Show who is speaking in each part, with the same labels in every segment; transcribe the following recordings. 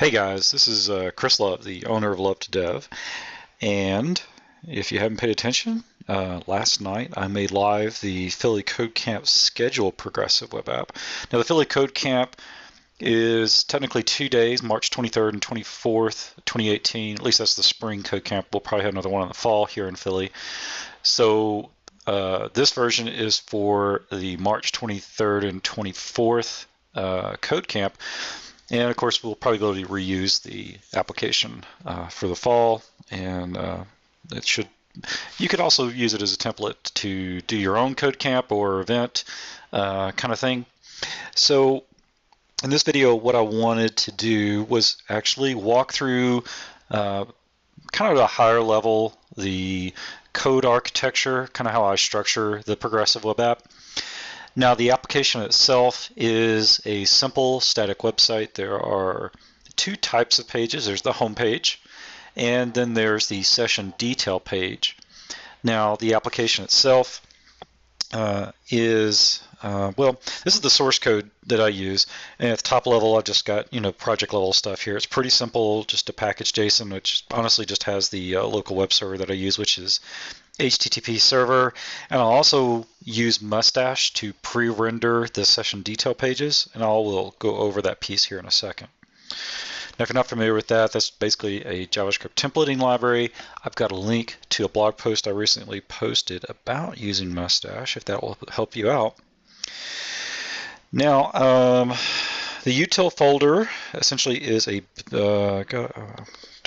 Speaker 1: Hey guys, this is Chris Love, the owner of Love to Dev, and if you haven't paid attention, last night I made live the Philly Code Camp schedule progressive web app. Now the Philly Code Camp is technically 2 days, March 23rd and 24th, 2018. At least that's the spring Code Camp. We'll probably have another one in the fall here in Philly. So this version is for the March 23rd and 24th Code Camp. And of course, we'll probably be able to reuse the application for the fall, and it should. You could also use it as a template to do your own code camp or event kind of thing. So in this video, what I wanted to do was actually walk through kind of at a higher level the code architecture, kind of how I structure the progressive web app. Now the application itself is a simple static website. There are two types of pages. There's the home page, and then there's the session detail page. Now the application itself is well, this is the source code that I use, and at the top level I've just got project level stuff here. It's pretty simple, just a package JSON, which honestly just has the local web server that I use, which is HTTP server, and I'll also use Mustache to pre-render the session detail pages, and I will go over that piece here in a second. Now, if you're not familiar with that, that's basically a JavaScript templating library. I've got a link to a blog post I recently posted about using Mustache, if that will help you out. Now, the util folder essentially is a do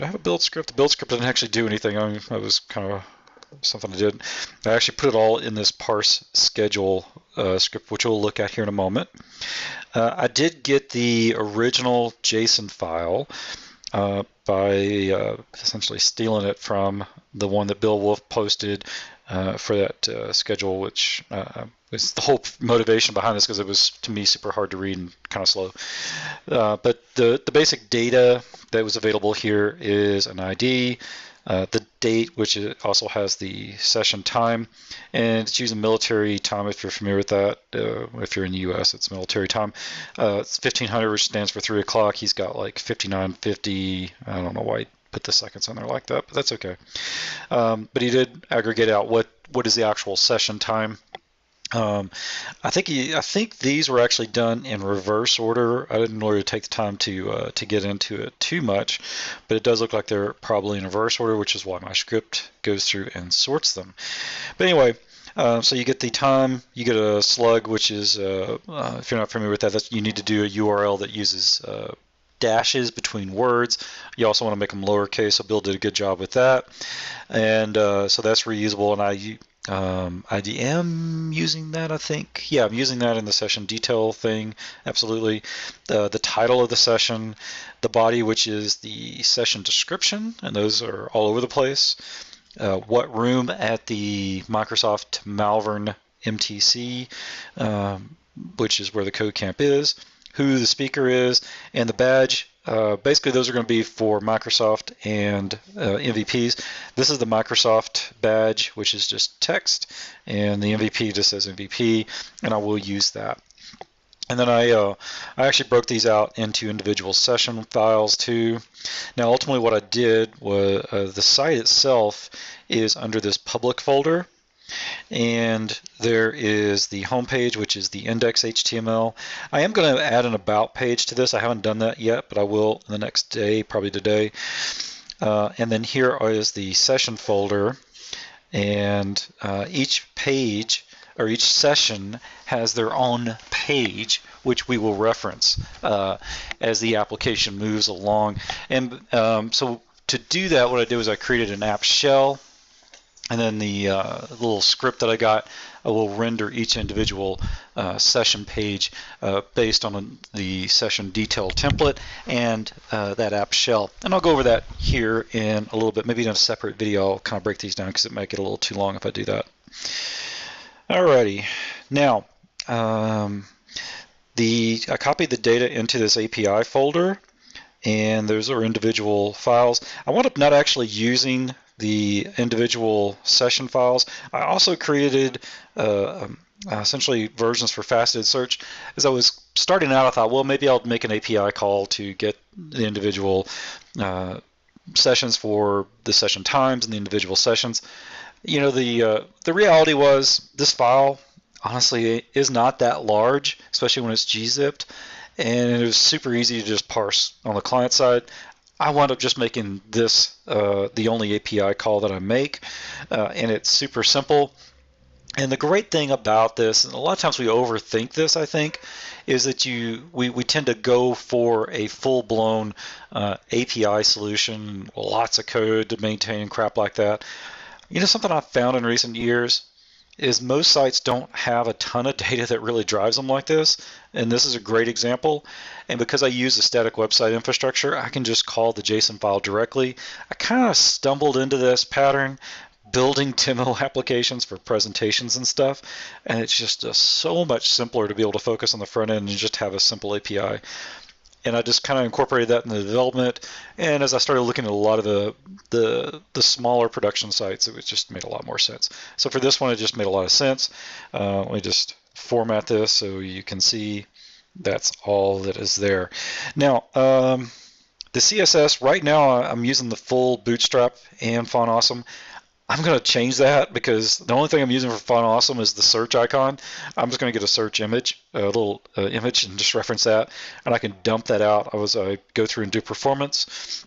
Speaker 1: I have a build script? The build script didn't actually do anything. I was kind of something I did. I actually put it all in this parse schedule script, which we'll look at here in a moment. I did get the original JSON file by essentially stealing it from the one that Bill Wolf posted for that schedule, which was the whole motivation behind this, because it was, to me, super hard to read and kind of slow. But the basic data that was available here is an ID, the date, which also has the session time, and it's using military time if you're familiar with that. If you're in the US, it's military time. It's 1500, which stands for 3 o'clock. He's got like 5950. I don't know why he put the seconds on there like that, but that's okay. But he did aggregate out what is the actual session time. I think these were actually done in reverse order. I didn't really take the time to get into it too much, but it does look like they're probably in reverse order, which is why my script goes through and sorts them. But anyway, so you get the time, you get a slug, which is, if you're not familiar with that, you need to do a URL that uses dashes between words. You also want to make them lowercase, so Bill did a good job with that. And so that's reusable, and I am using that, I think. Yeah, I'm using that in the session detail thing, absolutely. The title of the session, the body, which is the session description, and those are all over the place. What room at the Microsoft Malvern MTC, which is where the code camp is, who the speaker is, and the badge. Basically, those are going to be for Microsoft and MVPs. This is the Microsoft badge, which is just text, and the MVP just says MVP, and I will use that. And then I actually broke these out into individual session files too. Now, ultimately, what I did was the site itself is under this public folder. And there is the home page, which is the index.html. I am going to add an about page to this. I haven't done that yet, but I will the next day, probably today. And then here is the session folder, and each page or each session has their own page, which we will reference as the application moves along. And so to do that, what I did was I created an app shell. And then the little script that I got will render each individual session page based on the session detail template and that app shell. And I'll go over that here in a little bit. Maybe in a separate video I'll kind of break these down, because it might get a little too long if I do that. Alrighty. Now, I copied the data into this API folder, and those are individual files. I wound up not actually using the individual session files. I also created essentially versions for faceted search. As I was starting out, I thought, well, maybe I'll make an API call to get the individual sessions for the session times and the individual sessions. You know, the reality was this file honestly is not that large, especially when it's gzipped, and it was super easy to just parse on the client side. I wound up just making this the only API call that I make, and it's super simple. And the great thing about this, and a lot of times we overthink this, I think, is that we tend to go for a full-blown API solution, lots of code to maintain and crap like that. You know, something I've found in recent years is most sites don't have a ton of data that really drives them like this, and this is a great example. And because I use a static website infrastructure, I can just call the JSON file directly. I kind of stumbled into this pattern building demo applications for presentations and stuff, and it's just so much simpler to be able to focus on the front end and just have a simple API. And I just kind of incorporated that in the development. And as I started looking at a lot of the smaller production sites, it just made a lot more sense. So for this one, it just made a lot of sense. Let me just format this so you can see that's all that is there. Now, the CSS, right now I'm using the full Bootstrap and Font Awesome. I'm going to change that because the only thing I'm using for Font Awesome is the search icon. I'm just going to get a search image, a little image, and just reference that, and I can dump that out as I go through and do performance.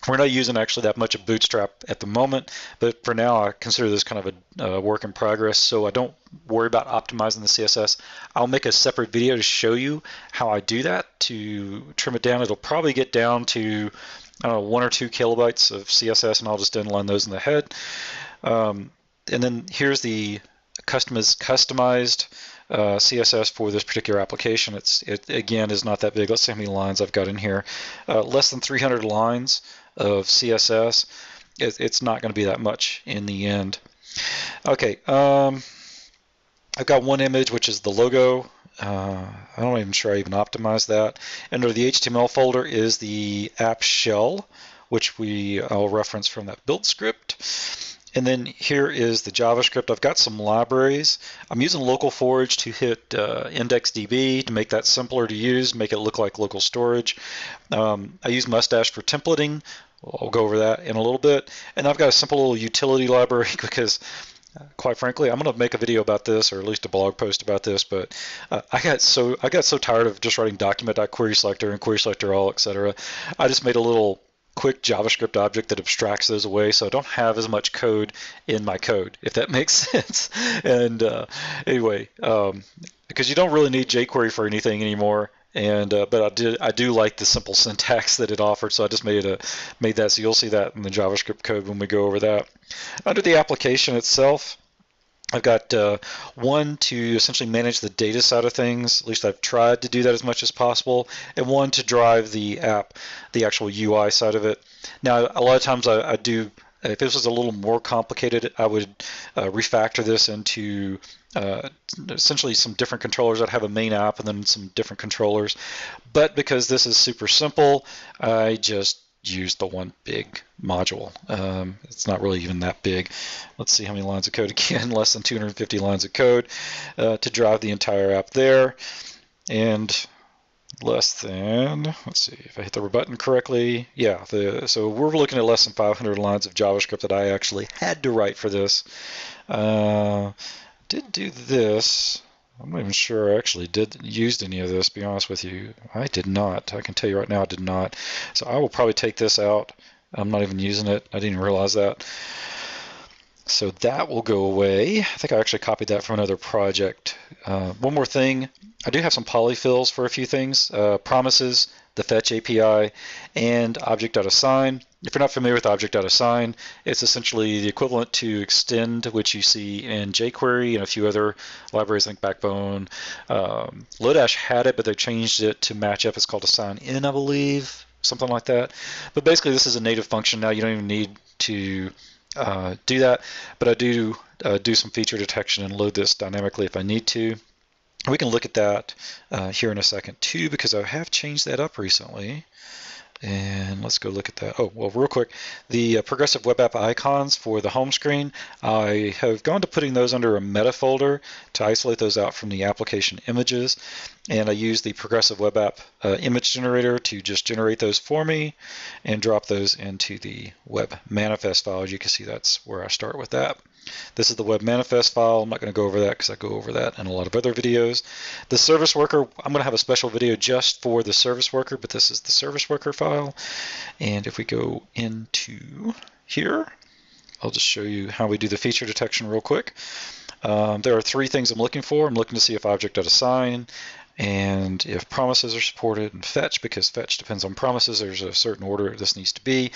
Speaker 1: We're not using actually that much of Bootstrap at the moment, but for now I consider this kind of a work in progress, so I don't worry about optimizing the CSS. I'll make a separate video to show you how I do that to trim it down. It'll probably get down to 1 or 2 kilobytes of CSS, and I'll just inline those in the head. And then here's the customized CSS for this particular application. It again is not that big. Let's see how many lines I've got in here. Less than 300 lines of CSS. It's not going to be that much in the end. Okay, I've got one image, which is the logo. I'm not even sure I even optimized that. Under the HTML folder is the app shell, which I'll reference from that build script. And then here is the JavaScript. I've got some libraries. I'm using localforge to hit IndexedDB to make that simpler to use, make it look like local storage. I use Mustache for templating. I'll go over that in a little bit. And I've got a simple little utility library because quite frankly, I'm going to make a video about this, or at least a blog post about this, but I got so tired of just writing document.querySelector and querySelector all, etc. I just made a little quick JavaScript object that abstracts those away, so I don't have as much code in my code, if that makes sense. And anyway, because you don't really need jQuery for anything anymore, and but I do like the simple syntax that it offered, so I just made that, so you'll see that in the JavaScript code when we go over that. Under the application itself, I've got one to essentially manage the data side of things. At least I've tried to do that as much as possible, and one to drive the app, the actual UI side of it. Now, a lot of times I do, if this was a little more complicated, I would refactor this into essentially some different controllers. I'd have a main app and then some different controllers. But because this is super simple, I just use the one big module. It's not really even that big. Let's see how many lines of code again. Less than 250 lines of code to drive the entire app there. And less than, let's see if I hit the button correctly. Yeah, so we're looking at less than 500 lines of JavaScript that I actually had to write for this. Did do this. I'm not even sure I actually used any of this, to be honest with you. I did not. I can tell you right now I did not. So I will probably take this out. I'm not even using it. I didn't even realize that. So that will go away. I think I actually copied that from another project. One more thing. I do have some polyfills for a few things. Promises, the fetch API, and object.assign. If you're not familiar with object.assign, it's essentially the equivalent to extend, which you see in jQuery and a few other libraries like Backbone. Lodash had it, but they changed it to match up. It's called assign in, I believe, something like that. But basically, this is a native function now. You don't even need to do that, but I do some feature detection and load this dynamically if I need to. We can look at that here in a second too, because I have changed that up recently, And let's go look at that. Oh, well, real quick, the progressive web app icons for the home screen, I have gone to putting those under a meta folder to isolate those out from the application images. And I use the progressive web app image generator to just generate those for me and drop those into the web manifest file. As you can see, that's where I start with that. This is the web manifest file. I'm not going to go over that because I go over that in a lot of other videos. The service worker, I'm going to have a special video just for the service worker, but this is the service worker file. And if we go into here, I'll just show you how we do the feature detection real quick. There are three things I'm looking for. I'm looking to see if object.assign and if promises are supported, and fetch, because fetch depends on promises. There's a certain order this needs to be.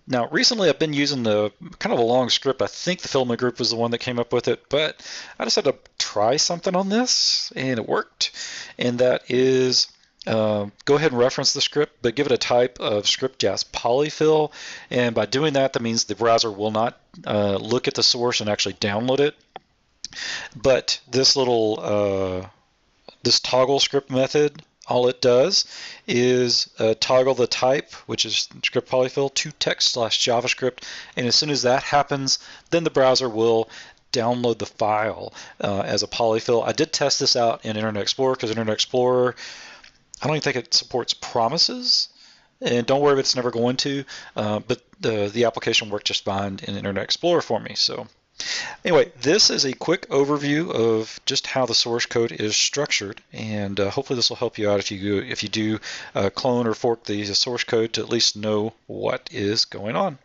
Speaker 1: Now recently I've been using the kind of a long script. I think the Filament group was the one that came up with it, but I just had to try something on this and it worked. And that is go ahead and reference the script, but give it a type of script as polyfill. And by doing that, that means the browser will not look at the source and actually download it. But this little this toggle script method, all it does is toggle the type, which is script polyfill, to text/JavaScript, and as soon as that happens, then the browser will download the file as a polyfill. I did test this out in Internet Explorer because Internet Explorer, I don't even think it supports promises, and don't worry if it's never going to, but the application worked just fine in Internet Explorer for me. So anyway, this is a quick overview of just how the source code is structured, and hopefully this will help you out if you do clone or fork the source code to at least know what is going on.